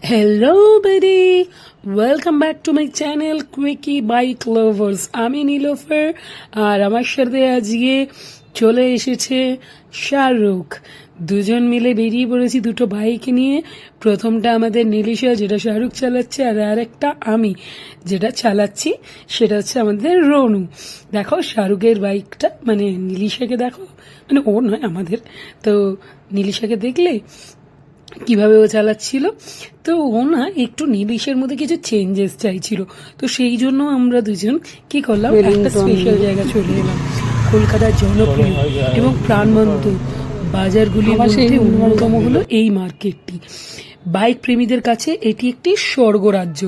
Hello buddy, welcome back to my channel Quickie Bike Lovers. আমি নীলোফার আর আমার সাথে আজকে চলে এসেছে শাহরুখ। দুজন মিলে বেরিয়ে পড়েছি দুটো বাইক নিয়ে। প্রথমটা আমাদের নীলিশা, যেটা শাহরুখ চালাচ্ছে, আর আরেকটা আমি যেটা চালাচ্ছি, সেটা হচ্ছে আমাদের রনু। দেখো শাহরুখের বাইকটা, মানে নীলিশাকে দেখো, মানে ওর নয় আমাদের। তো নীলিশাকে দেখলে কিভাবে ও চালাচ্ছিল, তো ও না একটু নীলিশের মধ্যে কিছু চেঞ্জেস চাইছিল। তো সেই জন্য আমরা দুজন কি করলাম, একটা স্পেশাল জায়গা চলে এলাম, কলকাতার জনপ্রিয় এবং প্রাণবন্ত বাজারগুলির মধ্যে অন্যতম হলো এই মার্কেটটি। বাইক প্রেমীদের কাছে এটি একটি স্বর্গরাজ্য।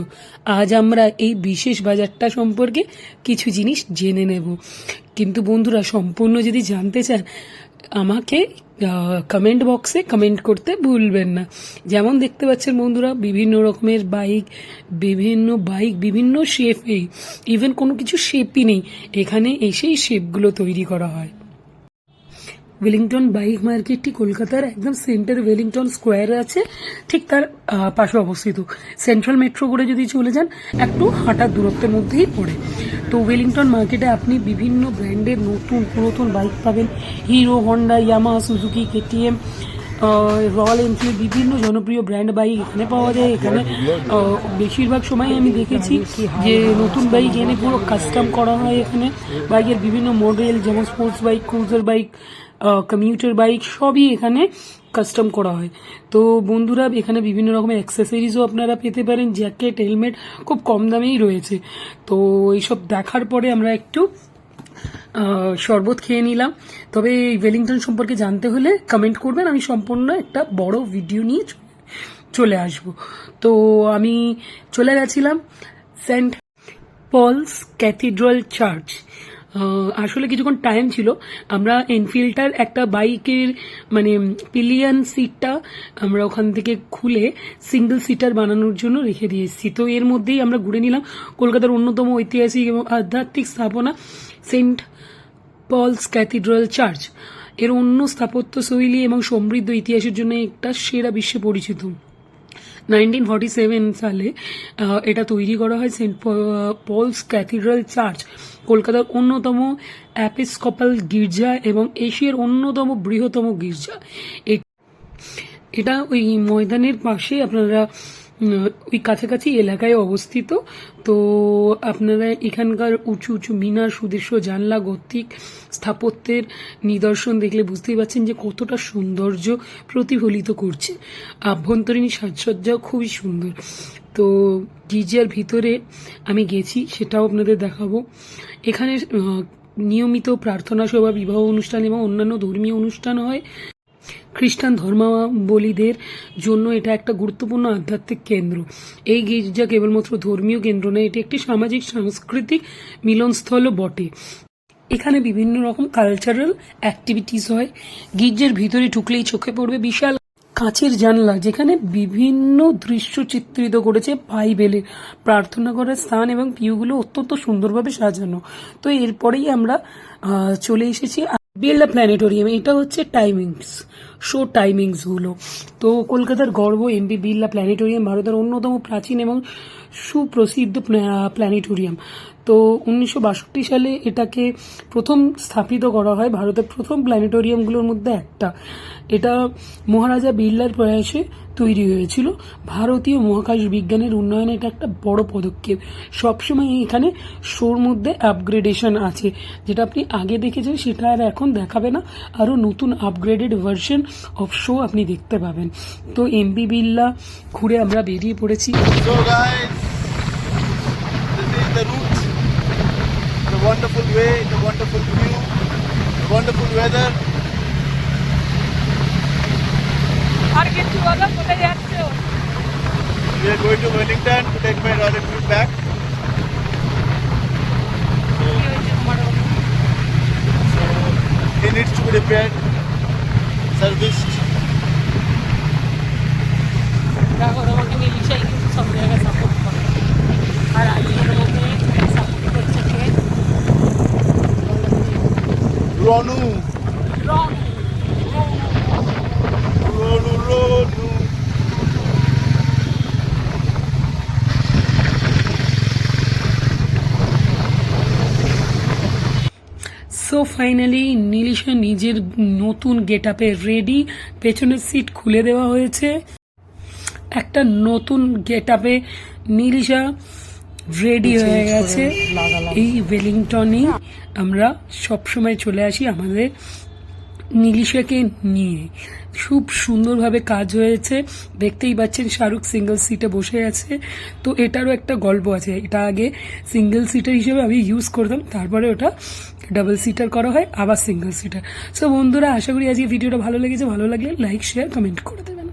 আজ আমরা এই বিশেষ বাজারটা সম্পর্কে কিছু জিনিস জেনে নেব। কিন্তু বন্ধুরা, সম্পূর্ণ যদি জানতে চান আমাকে কমেন্ট বক্সে কমেন্ট করতে ভুলবেন না। যেমন দেখতে পাচ্ছেন বন্ধুরা, বিভিন্ন রকমের বাইক, বিভিন্ন শেপে, ইভেন কোনো কিছু শেপই নেই, এখানে এসেই শেপগুলো তৈরি করা হয়। ওয়েলিংটন বাইক মার্কেটটি কলকাতার একদম সেন্টারে ওয়েলিংটন স্কোয়ারে আছে, ঠিক তার পাশে অবস্থিত। সেন্ট্রাল মেট্রো করে যদি চলে যান একটু হাঁটার দূরত্বের মধ্যেই পড়ে। তো ওয়েলিংটন মার্কেটে আপনি বিভিন্ন ব্র্যান্ডের নতুন বাইক পাবেন। Hero, Honda, Yamaha, Suzuki, KTM, royal Enfield, বিভিন্ন জনপ্রিয় ব্র্যান্ড বাইক এখানে পাওয়া যায়। এখানে বেশিরভাগ সময় আমি দেখেছি যে নতুন বাইক এনে পুরো কাস্টম করা হয়। এখানে বাইকের বিভিন্ন মডেল, যেমন sports bike, cruiser bike, commuter bike, সবই এখানে কাস্টম করা হয়। তো বন্ধুরা, এখানে বিভিন্ন রকমের অ্যাক্সেসরিজও আপনারা পেতে পারেন, জ্যাকেট, হেলমেট খুব কম দামেই রয়েছে। তো এইসব দেখার পরে আমরা একটু শরবত খেয়ে নিলাম। তবে এই ওয়েলিংটন সম্পর্কে জানতে হলে কমেন্ট করবেন, আমি সম্পূর্ণ একটা বড় ভিডিও নিয়ে চলে আসব। তো আমি চলে গেছিলাম সেন্ট পলস ক্যাথিড্রাল চার্চ। আসলে কিছুক্ষণ টাইম ছিল, আমরা এনফিল্ডটার একটা বাইকের মানে পিলিয়ন সিটটা আমরা ওখান থেকে খুলে সিঙ্গেল সিটার বানানোর জন্য রেখে দিয়ে এসেছি। তো এর মধ্যেই আমরা ঘুরে নিলাম কলকাতার অন্যতম ঐতিহাসিক এবং আধ্যাত্মিক স্থাপনা সেন্ট পলস ক্যাথিড্রাল চার্চ। এর অন্য স্থাপত্য শৈলী এবং সমৃদ্ধ ইতিহাসের জন্য একটা সেরা বিশ্বে পরিচিত। 1947 সালে এটা তৈরি করা হয়। সেন্ট পলস ক্যাথিড্রাল চার্চ কলকাতার অন্যতম এপিস্কোপাল গির্জা এবং এশিয়ার অন্যতম বৃহত্তম গির্জা। এটা ওই ময়দানের পাশে, আপনারা ওই কাছাকাছি এলাকায় অবস্থিত। তো আপনারা এখানকার উঁচু উঁচু মিনার, সুদৃশ্য জানলা, গথিক স্থাপত্যের নিদর্শন দেখলে বুঝতেই পারছেন যে কতটা সৌন্দর্য প্রতিফলিত করছে। আভ্যন্তরীণ সাজসজ্জাও খুবই সুন্দর। তো গির্জার ভিতরে আমি গেছি, সেটাও আপনাদের দেখাবো। এখানে নিয়মিত প্রার্থনা সভা, বিবাহ অনুষ্ঠান এবং অন্যান্য ধর্মীয় অনুষ্ঠান হয়। খ্রিস্টান ধর্মাবলীদের জন্য এটা একটা গুরুত্বপূর্ণ আধ্যাত্মিক কেন্দ্র। এই গির্জা কেবলমাত্র ধর্মীয় কেন্দ্র নয়, এটি একটি সামাজিক সাংস্কৃতিক মিলনস্থলও বটে। এখানে বিভিন্ন রকম কালচারাল অ্যাক্টিভিটিস হয়। গির্জার ভিতরে ঢুকলেই চোখে পড়বে বিশাল কাঁচের জানলা, যেখানে বিভিন্ন দৃশ্য চিত্রিত করেছে বাইবেলের। প্রার্থনা করার স্থান এবং পিউগুলো অত্যন্ত সুন্দরভাবে সাজানো। তো এরপরেই আমরা চলে এসেছি বিড়লা প্ল্যানেটোরিয়াম। এটা হচ্ছে শো টাইমিংসগুলো। তো কলকাতার গর্ব এমবি বিড়লা প্ল্যানেটোরিয়াম ভারতের অন্যতম প্রাচীন এবং সুপ্রসিদ্ধ প্ল্যানেটোরিয়াম। তো 1962 সালে এটাকে প্রথম স্থাপিত করা হয়। ভারতের প্রথম প্ল্যানেটোরিয়ামগুলোর মধ্যে একটা। এটা মহারাজা বিড়লার প্রয়াসে তৈরি হয়েছিল। ভারতীয় মহাকাশ বিজ্ঞানের উন্নয়নে এটা একটা বড় পদক্ষেপ। সবসময় এখানে শোর মধ্যে আপগ্রেডেশন আছে, যেটা আপনি আগে দেখেছেন সেটা আর এখন দেখাবে না, আরও নতুন আপগ্রেডেড ভার্সন অফ শো আপনি দেখতে পাবেন। তো এমবি বিড়লা ঘুরে আমরা বেরিয়ে পড়েছি। The wonderful way, the wonderful view, the wonderful weather. We are going to Wellington to take my Royal Enfield back. So he needs to be repaired, serviced. Ronu. So finally Nilisha নিজের নতুন gate আপে ready, পেছনের seat খুলে দেওয়া হয়েছে। একটা নতুন gate আপে নীলিশা রেডি হয়ে গেছে। এই ওয়েলিংটনে আমরা সবসময় চলে আসি আমাদের নীলিশাকে নিয়ে। খুব সুন্দরভাবে কাজ হয়েছে, দেখতেই পাচ্ছেন শাহরুখ সিঙ্গেল সিটে বসে আছে। তো এটারও একটা গল্প আছে, এটা আগে সিঙ্গেল সিটার হিসেবে আমি ইউজ করতাম, তারপরে ওটা ডাবল সিটার করা হয়, আবার সিঙ্গেল সিটার। সো বন্ধুরা, আশা করি আজকে ভিডিওটা ভালো লেগেছে। ভালো লাগলে লাইক শেয়ার কমেন্ট করে দেবেন।